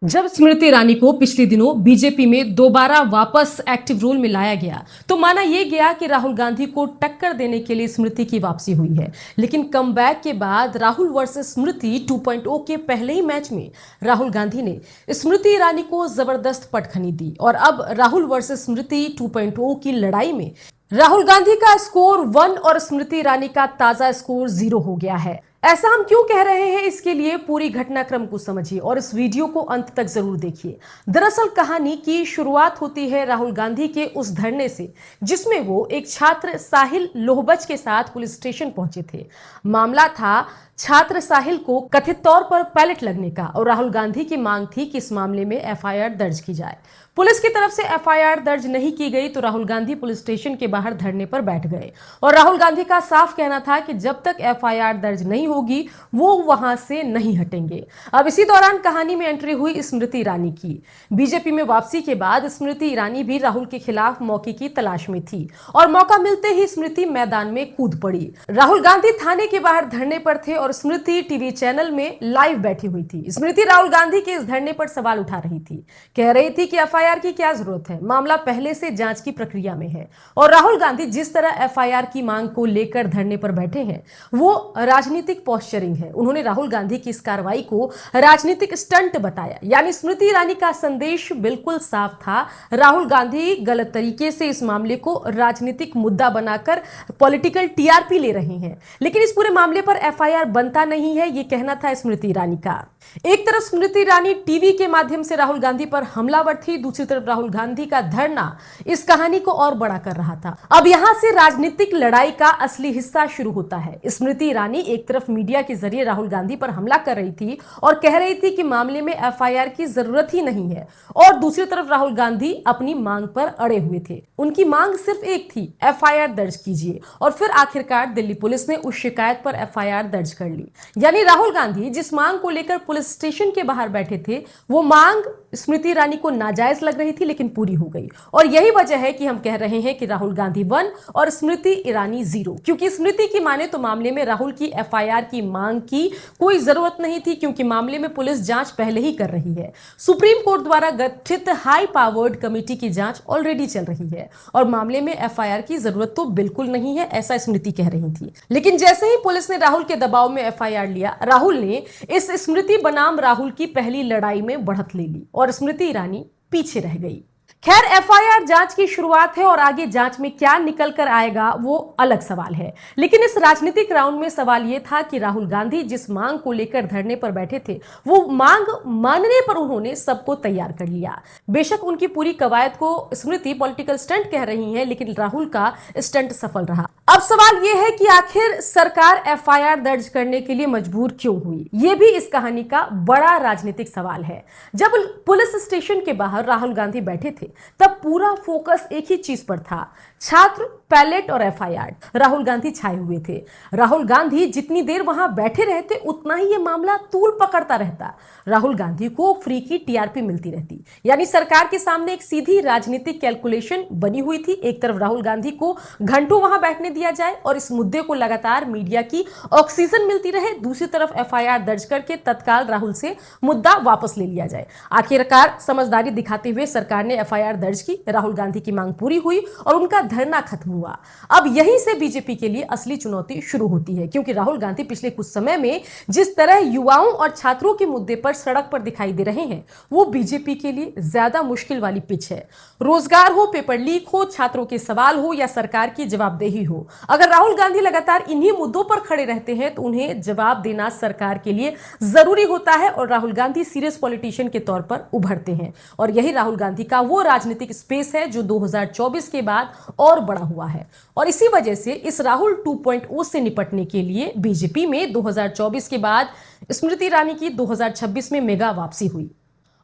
जब स्मृति ईरानी को पिछले दिनों बीजेपी में दोबारा वापस एक्टिव रोल में लाया गया तो माना यह गया कि राहुल गांधी को टक्कर देने के लिए स्मृति की वापसी हुई है। लेकिन कमबैक के बाद राहुल वर्सेस स्मृति 2.0 के पहले ही मैच में राहुल गांधी ने स्मृति ईरानी को जबरदस्त पटखनी दी और अब राहुल वर्सेस स्मृति 2.0 की लड़ाई में राहुल गांधी का स्कोर 1 और स्मृति ईरानी का ताजा स्कोर 0 हो गया है। ऐसा हम क्यों कह रहे हैं, इसके लिए पूरी घटनाक्रम को समझिए और इस वीडियो को अंत तक जरूर देखिए। दरअसल कहानी की शुरुआत होती है राहुल गांधी के उस धरने से जिसमें वो एक छात्र साहिल लोहबच के साथ पुलिस स्टेशन पहुंचे थे। मामला था छात्र साहिल को कथित तौर पर पैलेट लगने का और राहुल गांधी की मांग थी कि इस मामले में एफआईआर दर्ज की जाए। पुलिस की तरफ से एफआईआर दर्ज नहीं की गई तो राहुल गांधी पुलिस स्टेशन के बाहर धरने पर बैठ गए और राहुल गांधी का साफ कहना था कि जब तक एफआईआर दर्ज नहीं होगी वो वहां से नहीं हटेंगे। अब इसी दौरान कहानी में एंट्री हुई स्मृति ईरानी की। बीजेपी में वापसी के बाद स्मृति ईरानी भी राहुल के खिलाफ मौके की तलाश में थी और मौका मिलते ही स्मृति मैदान में कूद पड़ी। राहुल गांधी थाने के बाहर धरने पर थे और स्मृति टीवी चैनल में लाइव बैठी हुई थी। स्मृति राहुल गांधी के इस धरने पर सवाल उठा रही थी, कह रही थी कि एफआईआर की क्या जरूरत है, मामला पहले से जांच की प्रक्रिया में है। और राहुल गांधी जिस तरह एफआईआर की मांग को लेकर धरने पर बैठे हैं वो राजनीतिक पॉस्चरिंग है। उन्होंने राहुल गांधी की इस कार्रवाई को राजनीतिक स्टंट बताया। यानी स्मृति ईरानी का संदेश बिल्कुल साफ था, राहुल गांधी गलत तरीके से इस मामले को राजनीतिक मुद्दा बनाकर पॉलिटिकल टीआरपी ले रहे हैं। लेकिन इस पूरे मामले पर एफआईआर बनता नहीं है, ये कहना था स्मृति ईरानी का। एक तरफ स्मृति ईरानी टीवी के माध्यम से राहुल गांधी पर हमलावर थी, दूसरी तरफ राहुल गांधी का धरना इस कहानी को और बड़ा कर रहा था। अब यहां से राजनीतिक लड़ाई का असली हिस्सा शुरू होता है। स्मृति ईरानी एक तरफ मीडिया के जरिए राहुल गांधी पर हमला कर रही थी और कह रही थी कि मामले में एफआईआर की जरूरत ही नहीं है, और दूसरी तरफ राहुल गांधी अपनी मांग पर अड़े हुए थे। उनकी मांग सिर्फ एक थी, एफआईआर दर्ज कीजिए। और फिर आखिरकार दिल्ली पुलिस ने उस शिकायत पर एफआईआर दर्ज कर ली। यानी राहुल गांधी जिस मांग को लेकर पुलिस स्टेशन के बाहर बैठे थे वो मांग स्मृति ईरानी को नाजायज लग रही थी लेकिन पूरी हो गई। और यही वजह है कि हम कह रहे हैं कि राहुल गांधी 1 और स्मृति ईरानी 0, क्योंकि स्मृति की माने तो मामले में राहुल की एफआईआर की मांग की कोई जरूरत नहीं थी, क्योंकि मामले में पुलिस जांच पहले ही कर रही है। सुप्रीम कोर्ट द्वारा गठित हाई पावर्ड कमेटी की जांच ऑलरेडी चल रही है और मामले में एफआईआर की जरूरत तो बिल्कुल नहीं है, ऐसा स्मृति कह रही थी। लेकिन जैसे ही पुलिस ने राहुल के दबाव में एफआईआर लिया, राहुल ने इस स्मृति बनाम राहुल की पहली लड़ाई में बढ़त ले ली और स्मृति ईरानी पीछे रह गई। खैर, एफआईआर जांच की शुरुआत है और आगे जांच में क्या निकल कर आएगा वो अलग सवाल है। लेकिन इस राजनीतिक राउंड में सवाल यह था कि राहुल गांधी जिस मांग को लेकर धरने पर बैठे थे वो मांग मानने पर उन्होंने सबको तैयार कर लिया। बेशक उनकी पूरी कवायद को स्मृति पॉलिटिकल स्टंट कह रही है, लेकिन राहुल का स्टंट सफल रहा। अब सवाल यह है कि आखिर सरकार एफआईआर दर्ज करने के लिए मजबूर क्यों हुई, यह भी इस कहानी का बड़ा राजनीतिक सवाल है। जब पुलिस स्टेशन के बाहर राहुल गांधी बैठे थे तब पूरा फोकस एक ही चीज पर था, छात्र, पैलेट और एफआईआर। राहुल गांधी छाए हुए थे। राहुल गांधी जितनी देर वहां बैठे रहते उतना ही यह मामला तूल पकड़ता रहता। राहुल गांधी को फ्री की टीआरपी मिलती रहती। यानी सरकार के सामने एक सीधी राजनीतिक कैलकुलेशन बनी हुई थी। एक तरफ राहुल गांधी को घंटों वहां बैठने दिया जाए और इस मुद्दे को लगातार मीडिया की ऑक्सीजन मिलती रहे, दूसरी तरफ एफआईआर दर्ज करके तत्काल राहुल से मुद्दा वापस ले लिया जाए। आखिरकार समझदारी दिखाते हुए सरकार ने एफआईआर दर्ज की, राहुल गांधी की मांग पूरी हुई और उनका धरना खत्म हुआ। अब यहीं से बीजेपी के लिए असली चुनौती शुरू होती है, क्योंकि राहुल गांधी पिछले कुछ समय में जिस तरह युवाओं और छात्रों के मुद्दे पर सड़क पर दिखाई दे रहे हैं वो बीजेपी के लिए ज्यादा मुश्किल वाली पिच है। रोजगार हो, पेपर लीक हो, छात्रों के सवाल हो या सरकार की जवाबदेही हो, अगर राहुल गांधी लगातार इन्हीं मुद्दों पर खड़े रहते हैं तो उन्हें जवाब देना सरकार के लिए जरूरी होता है और राहुल गांधी सीरियस पॉलिटिशियन के तौर पर उभरते हैं। और यही राहुल गांधी का वो राजनीतिक स्पेस है जो 2024 के बाद और बड़ा हुआ है। और इसी वजह से इस राहुल 2.0 से निपटने के लिए बीजेपी में 2024 के बाद स्मृति ईरानी की 2026 में मेगा वापसी हुई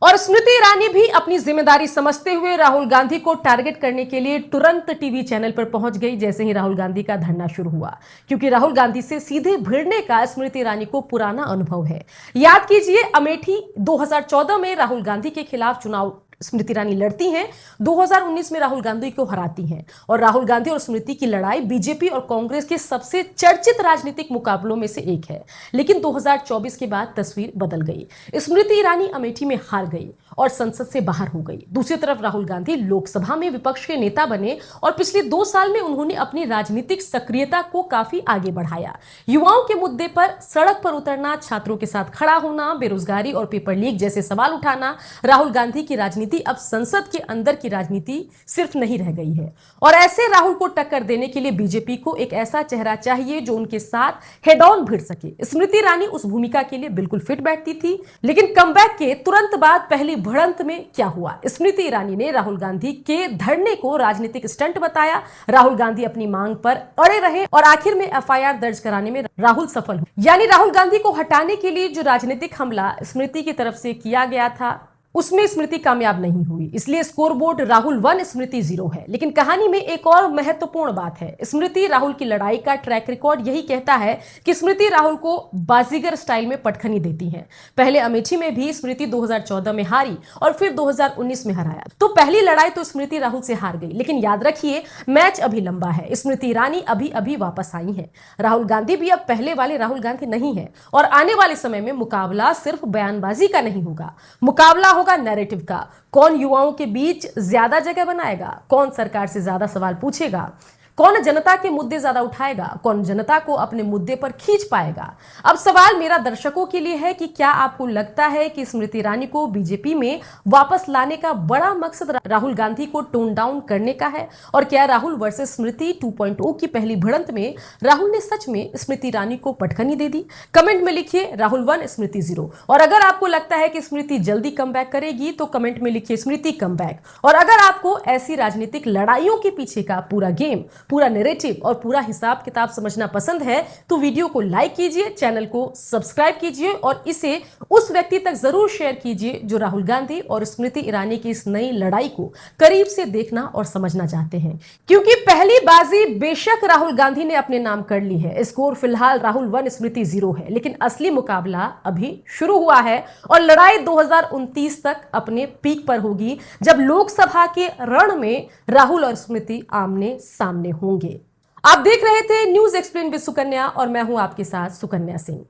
और स्मृति ईरानी भी अपनी जिम्मेदारी समझते हुए राहुल गांधी को टारगेट करने के लिए तुरंत टीवी चैनल पर पहुंच गई जैसे ही राहुल गांधी का धरना शुरू हुआ, क्योंकि राहुल गांधी से सीधे भिड़ने का स्मृति ईरानी को पुराना अनुभव है। याद कीजिए, अमेठी 2014 में राहुल गांधी के खिलाफ चुनाव स्मृति ईरानी लड़ती हैं, 2019 में राहुल गांधी को हराती हैं और राहुल गांधी और स्मृति की लड़ाई बीजेपी और कांग्रेस के सबसे चर्चित राजनीतिक मुकाबलों में से एक है। लेकिन 2024 के बाद तस्वीर बदल गई। स्मृति ईरानी अमेठी में हार गई और संसद से बाहर हो गई। दूसरी तरफ राहुल गांधी लोकसभा में विपक्ष के नेता बने और पिछले 2 साल में उन्होंने अपनी राजनीतिक सक्रियता को काफी आगे बढ़ाया। युवाओं के मुद्दे पर सड़क पर उतरना, छात्रों के साथ खड़ा होना, बेरोजगारी और पेपर लीक जैसे सवाल उठाना। राहुल गांधी की राजनीति अब संसद के अंदर की राजनीति सिर्फ नहीं रह गई है और ऐसे राहुल को टक्कर देने के लिए बीजेपी को एक ऐसा चेहरा चाहिए जो उनके साथ हेड ऑन भिड़ सके। स्मृति ईरानी उस भूमिका के लिए बिल्कुल फिट बैठती थी। लेकिन कमबैक के तुरंत बाद पहली भिड़ंत में क्या हुआ? स्मृति ईरानी ने राहुल गांधी के धरने को राजनीतिक स्टंट बताया। राहुल गांधी अपनी मांग पर अड़े रहे और आखिर में एफआईआर दर्ज कराने में राहुल सफल हुए। यानी राहुल गांधी को हटाने के लिए जो राजनीतिक हमला स्मृति की तरफ से किया गया था उसमें स्मृति कामयाब नहीं हुई। इसलिए स्कोरबोर्ड राहुल 1 स्मृति 0 है। लेकिन कहानी में एक और महत्वपूर्ण बात है। स्मृति राहुल की लड़ाई का ट्रैक रिकॉर्ड यही कहता है कि स्मृति राहुल को बाजीगर स्टाइल में पटखनी देती है। पहले अमेठी में भी स्मृति 2014 में हारी और फिर 2019 में हराया। तो पहली लड़ाई तो स्मृति राहुल से हार गई। लेकिन याद रखिए, मैच अभी लंबा है। स्मृति ईरानी अभी अभी वापस आई है। राहुल गांधी भी अब पहले वाले राहुल गांधी नहीं है और आने वाले समय में मुकाबला सिर्फ बयानबाजी का नहीं होगा, मुकाबला होगा नैरेटिव का। कौन युवाओं के बीच ज्यादा जगह बनाएगा, कौन सरकार से ज्यादा सवाल पूछेगा, कौन जनता के मुद्दे ज्यादा उठाएगा, कौन जनता को अपने मुद्दे पर खींच पाएगा। अब सवाल मेरा दर्शकों के लिए है कि क्या आपको लगता है कि स्मृति ईरानी को बीजेपी में वापस लाने का बड़ा मकसद राहुल गांधी को टोन डाउन करने का है? और क्या राहुल वर्सेस स्मृति 2.0 की पहली भिड़ंत में राहुल ने सच में स्मृति ईरानी को पटखनी दे दी? कमेंट में लिखिए राहुल 1 स्मृति 0। और अगर आपको लगता है कि स्मृति जल्दी कमबैक करेगी तो कमेंट में लिखिए स्मृति कमबैक। और अगर आपको ऐसी राजनीतिक लड़ाइयों के पीछे का पूरा गेम, पूरा नैरेटिव और पूरा हिसाब किताब समझना पसंद है तो वीडियो को लाइक कीजिए, चैनल को सब्सक्राइब कीजिए और इसे उस व्यक्ति तक जरूर शेयर कीजिए जो राहुल गांधी और स्मृति ईरानी की इस नई लड़ाई को करीब से देखना और समझना चाहते हैं। क्योंकि पहली बाजी बेशक राहुल गांधी ने अपने नाम कर ली है। स्कोर फिलहाल राहुल 1 स्मृति 0 है, लेकिन असली मुकाबला अभी शुरू हुआ है और लड़ाई 2029 तक अपने पीक पर होगी, जब लोकसभा के रण में राहुल और स्मृति आमने सामने होंगे। आप देख रहे थे न्यूज एक्सप्लेन विद सुकन्या और मैं हूं आपके साथ सुकन्या सिंह।